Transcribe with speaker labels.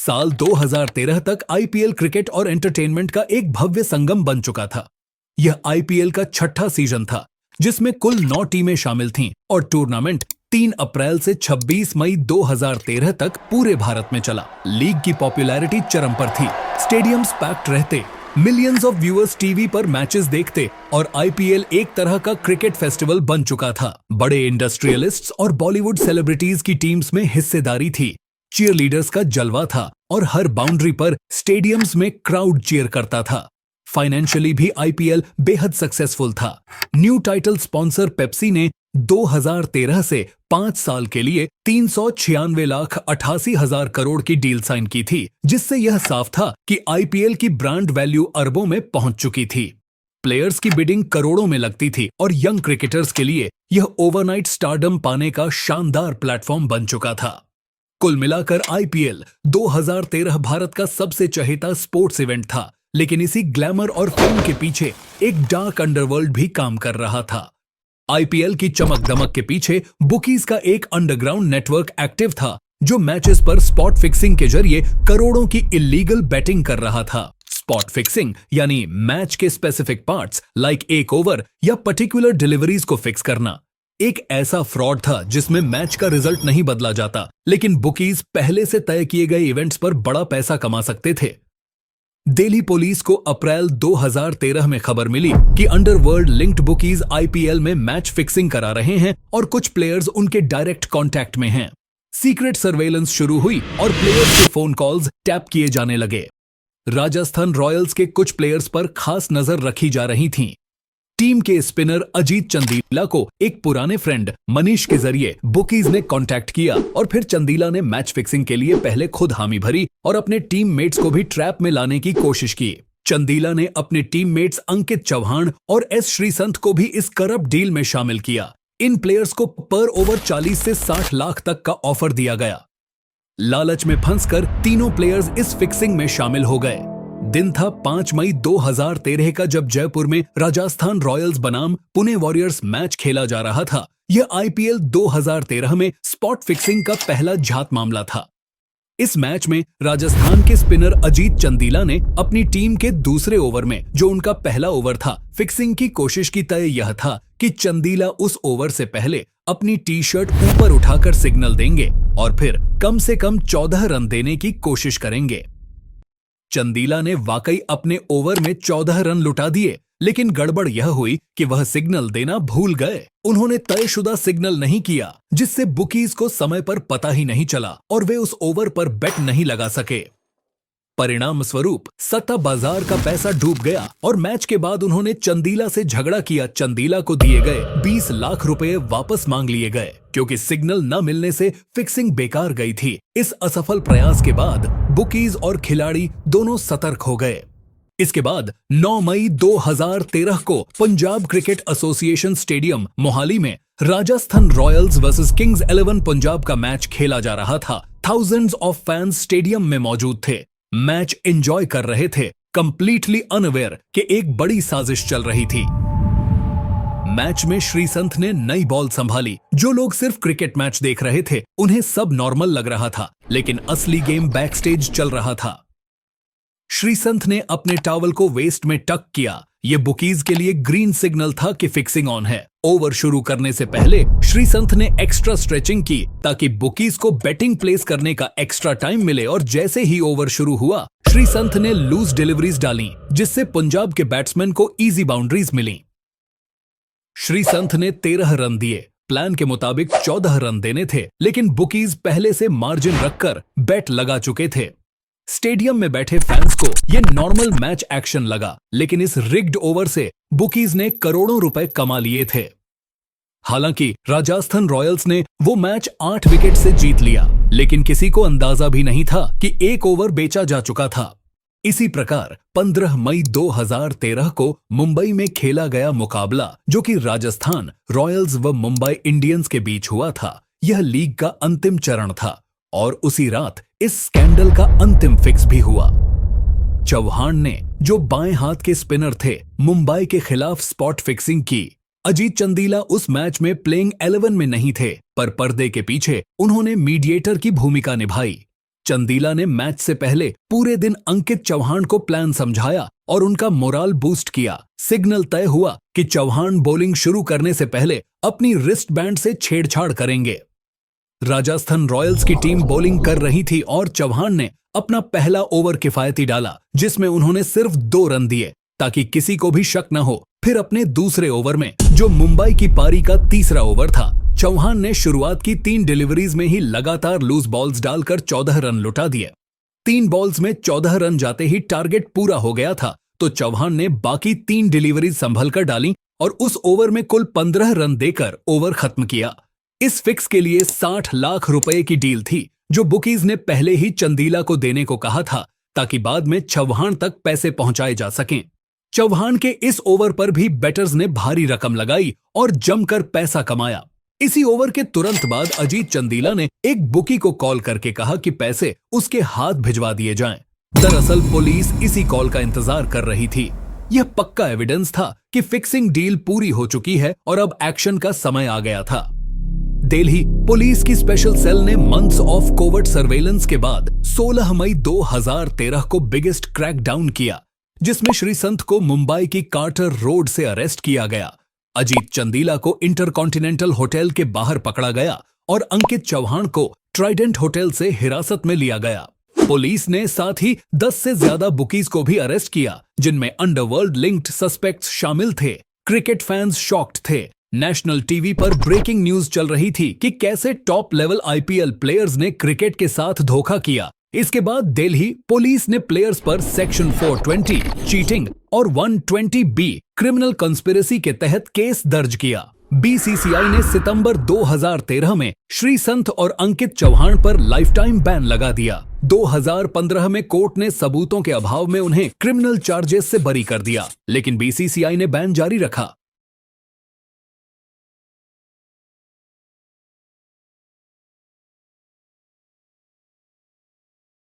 Speaker 1: साल 2013 तक IPL cricket और एंटरटेनमेंट का एक भव्य संगम बन चुका था। यह आईपीएल का छठा सीजन था, जिसमें कुल 9 टीमें शामिल थीं और टूर्नामेंट 3 अप्रैल से 26 मई 2013 तक पूरे भारत में चला। लीग की पॉपुलैरिटी चरम पर थी, स्टेडियम्स पैक्ड रहते, मिलियंस ऑफ व्यूअर्स टीवी पर मैचेस देखते और आईपीएल एक तरह का क्रिकेट फेस्टिवल बन चुका था। बड़े इंडस्ट्रियलिस्ट्स और बॉलीवुड सेलिब्रिटीज की टीम्स में हिस्सेदारी थी, चीयर लीडर्स का जलवा था और हर बाउंड्री पर स्टेडियम्स में क्राउड चीयर करता था। फाइनेंशियली भी आईपीएल बेहद सक्सेसफुल था। न्यू टाइटल स्पॉन्सर पेप्सी ने 2013 से 5 साल के लिए 396,88,000 करोड़ की डील साइन की थी, जिससे यह साफ था कि आईपीएल की ब्रांड वैल्यू अरबों में पहुंच चुकी थी। प्लेयर्स की बिडिंग करोड़ों में लगती थी और यंग क्रिकेटर्स के लिए यह ओवरनाइट स्टारडम पाने का शानदार प्लेटफॉर्म बन चुका था। कुल मिलाकर आईपीएल 2013 भारत का सबसे चहेता स्पोर्ट्स इवेंट था, लेकिन इसी ग्लैमर और फेम के पीछे एक डार्क अंडरवर्ल्ड भी काम कर रहा था। आईपीएल की चमक दमक के पीछे बुकीज का एक अंडरग्राउंड नेटवर्क एक्टिव था, जो मैचेस पर स्पॉट फिक्सिंग के जरिए करोड़ों की इलीगल बेटिंग कर रहा था। स्पॉट फिक्सिंग यानी मैच के स्पेसिफिक पार्ट्स लाइक एक ओवर या पर्टिकुलर डिलीवरीज को फिक्स करना एक ऐसा फ्रॉड था जिसमें मैच का रिजल्ट नहीं बदला जाता, लेकिन बुकीज पहले से तय किए गए इवेंट्स पर बड़ा पैसा कमा सकते थे। दिल्ली पुलिस को अप्रैल 2013 में खबर मिली कि अंडरवर्ल्ड लिंक्ड बुकीज आईपीएल में मैच फिक्सिंग करा रहे हैं और कुछ प्लेयर्स उनके डायरेक्ट कांटेक्ट में हैं। सीक्रेट सर्वेलेंस शुरू हुई और प्लेयर्स के फोन कॉल्स टैप किए जाने लगे। राजस्थान रॉयल्स के कुछ प्लेयर्स पर खास नजर रखी जा रही थी। टीम के स्पिनर अजीत चंदीला को एक पुराने फ्रेंड मनीष के जरिए बुकीज ने कांटेक्ट किया और फिर चंदीला ने मैच फिक्सिंग के लिए पहले खुद हामी भरी और अपने टीममेट्स को भी ट्रैप में लाने की कोशिश की। चंदीला ने अपने टीममेट्स अंकित चौहान और एस श्रीसंत को भी इस करप्ट डील में शामिल किया। इन प्लेयर्स को पर ओवर 40 से 60 लाख तक का ऑफर दिया गया। लालच में फंसकर तीनों प्लेयर्स इस फिक्सिंग में शामिल हो गए। दिन था 5 मई 2013 का, जब जयपुर में राजस्थान रॉयल्स बनाम पुणे वॉरियर्स मैच खेला जा रहा था। यह आईपीएल 2013 में स्पॉट फिक्सिंग का पहला झात मामला था। इस मैच में राजस्थान के स्पिनर अजीत चंदीला ने अपनी टीम के दूसरे ओवर में, जो उनका पहला ओवर था, फिक्सिंग की कोशिश की। तय यह था कि चंदीला उस ओवर से पहले अपनी टी शर्ट ऊपर उठाकर सिग्नल देंगे और फिर कम से कम 14 रन देने की कोशिश करेंगे। चंदीला ने वाकई अपने ओवर में 14 रन लुटा दिए, लेकिन गड़बड़ यह हुई कि वह सिग्नल देना भूल गए। उन्होंने तयशुदा सिग्नल नहीं किया, जिससे बुकीज को समय पर पता ही नहीं चला और वे उस ओवर पर बेट नहीं लगा सके। परिणाम स्वरूप सट्टा बाजार का पैसा डूब गया और मैच के बाद उन्होंने चंदीला से झगड़ा किया। चंदीला को दिए गए 20 लाख रुपए वापस मांग लिए गए, क्योंकि सिग्नल न मिलने से फिक्सिंग बेकार गई थी। इस असफल प्रयास के बाद बुकीज और खिलाड़ी दोनों सतर्क हो गए। इसके बाद 9 मई 2013 को Punjab cricket association stadium Mohali में Rajasthan Royals versus Kings 11 Punjab का मैच खेला जा रहा था। थाउजेंड्स ऑफ फैंस स्टेडियम में मौजूद थे, मैच एंजॉय कर रहे थे, कंप्लीटली अनअवेयर कि एक बड़ी साजिश चल रही थी। मैच में श्रीसंत ने नई बॉल संभाली। जो लोग सिर्फ क्रिकेट मैच देख रहे थे, उन्हें सब नॉर्मल लग रहा था, लेकिन असली गेम बैकस्टेज चल रहा था। श्रीसंत ने अपने टॉवल को वेस्ट में टक किया। यह बुकीज के लिए ग्रीन सिग्नल था कि फिक्सिंग ऑन है। ओवर शुरू करने से पहले श्रीसंत ने एक्स्ट्रा स्ट्रेचिंग की ताकि बुकीज को बैटिंग प्लेस करने का एक्स्ट्रा टाइम मिले, और जैसे ही ओवर शुरू हुआ, श्रीसंत ने लूज डिलीवरीज डाली, जिससे पंजाब के बैट्समैन को इजी बाउंड्रीज मिली। श्रीसंत ने 13 रन दिए। प्लान के मुताबिक 14 रन देने थे, लेकिन बुकीज पहले से मार्जिन रखकर बेट लगा चुके थे। स्टेडियम में बैठे फैंस को यह नॉर्मल मैच एक्शन लगा, लेकिन इस रिग्ड ओवर से बुकीज ने करोड़ों रुपए कमा लिए थे। हालांकि राजस्थान रॉयल्स ने वो मैच 8 विकेट से जीत लिया, लेकिन किसी को अंदाजा भी नहीं था कि एक ओवर बेचा जा चुका था। इसी प्रकार 15 मई 2013 को मुंबई में खेला गया मुकाबला, जो कि राजस्थान रॉयल्स व मुंबई इंडियंस के बीच हुआ था, यह लीग का अंतिम चरण था और उसी रात इस स्कैंडल का अंतिम फिक्स भी हुआ। चौहान ने, जो बाएं हाथ के स्पिनर थे, मुंबई के खिलाफ स्पॉट फिक्सिंग की। अजीत चंदीला उस मैच में प्लेइंग 11 में नहीं थे, पर पर्दे के पीछे उन्होंने मीडिएटर की भूमिका निभाई। चंदीला ने मैच से पहले पूरे दिन अंकित चौहान को प्लान समझाया और उनका मोराल बूस्ट किया। सिग्नल तय हुआ कि चौहान बॉलिंग शुरू करने से पहले अपनी रिस्ट बैंड से छेड़छाड़ करेंगे। राजस्थान रॉयल्स की टीम बॉलिंग कर रही थी और चौहान ने अपना पहला ओवर किफायती डाला, जिसमें उन्होंने सिर्फ 2 रन दिए ताकि किसी को भी शक न हो। फिर अपने दूसरे ओवर में, जो मुंबई की पारी का तीसरा ओवर था, चौहान ने शुरुआत की 3 डिलीवरीज में ही लगातार लूज बॉल्स डालकर 14 रन लुटा दिए। 3 बॉल्स में 14 रन जाते ही टारगेट पूरा हो गया था, तो चौहान ने बाकी 3 डिलीवरीज संभल कर डाली और उस ओवर में कुल 15 रन देकर ओवर खत्म किया। इस फिक्स के लिए 60 लाख रुपए की डील थी, जो बुकीज ने पहले ही चंदीला को देने को कहा था ताकि बाद में चौहान तक पैसे पहुंचाए जा सकें। चौहान के इस ओवर पर भी बेटर्स ने भारी रकम लगाई और जमकर पैसा कमाया। इसी ओवर के तुरंत बाद अजीत चंदीला ने एक बुकी को कॉल करके कहा कि पैसे उसके हाथ भिजवा दिए जाएं। दरअसल पुलिस इसी कॉल का इंतजार कर रही थी। यह पक्का एविडेंस था कि फिक्सिंग डील पूरी हो चुकी है और अब एक्शन का समय आ गया था। दिल्ली पुलिस की स्पेशल सेल ने मंथ्स ऑफ कोवर्ट सर्वेलेंस के बाद 16 मई 2013 को बिगेस्ट क्रैकडाउन किया, जिसमें श्रीसंत को मुंबई की कार्टर रोड से अरेस्ट किया गया। अजीत चंदीला को इंटरकॉन्टिनेंटल होटल के बाहर पकड़ा गया और अंकित चौहान को ट्राइडेंट होटल से हिरासत में लिया गया। पुलिस ने साथ ही 10 से ज्यादा बुकीज को भी अरेस्ट किया, जिनमें अंडरवर्ल्ड लिंक्ड सस्पेक्ट्स शामिल थे। क्रिकेट फैंस शॉक्ड थे। नेशनल टीवी पर ब्रेकिंग न्यूज चल रही थी कि कैसे टॉप लेवल आईपीएल प्लेयर्स ने क्रिकेट के साथ धोखा किया। इसके बाद दिल्ली पुलिस ने प्लेयर्स पर सेक्शन 420 चीटिंग और 120 बी क्रिमिनल कंस्पिरेसी के तहत केस दर्ज किया। बीसीसीआई ने सितंबर 2013 में श्रीसंत और अंकित चौहान पर लाइफ टाइम बैन लगा दिया। 2015 में कोर्ट ने सबूतों के अभाव में उन्हें क्रिमिनल चार्जेस से बरी कर दिया, लेकिन बीसीसीआई ने बैन जारी रखा।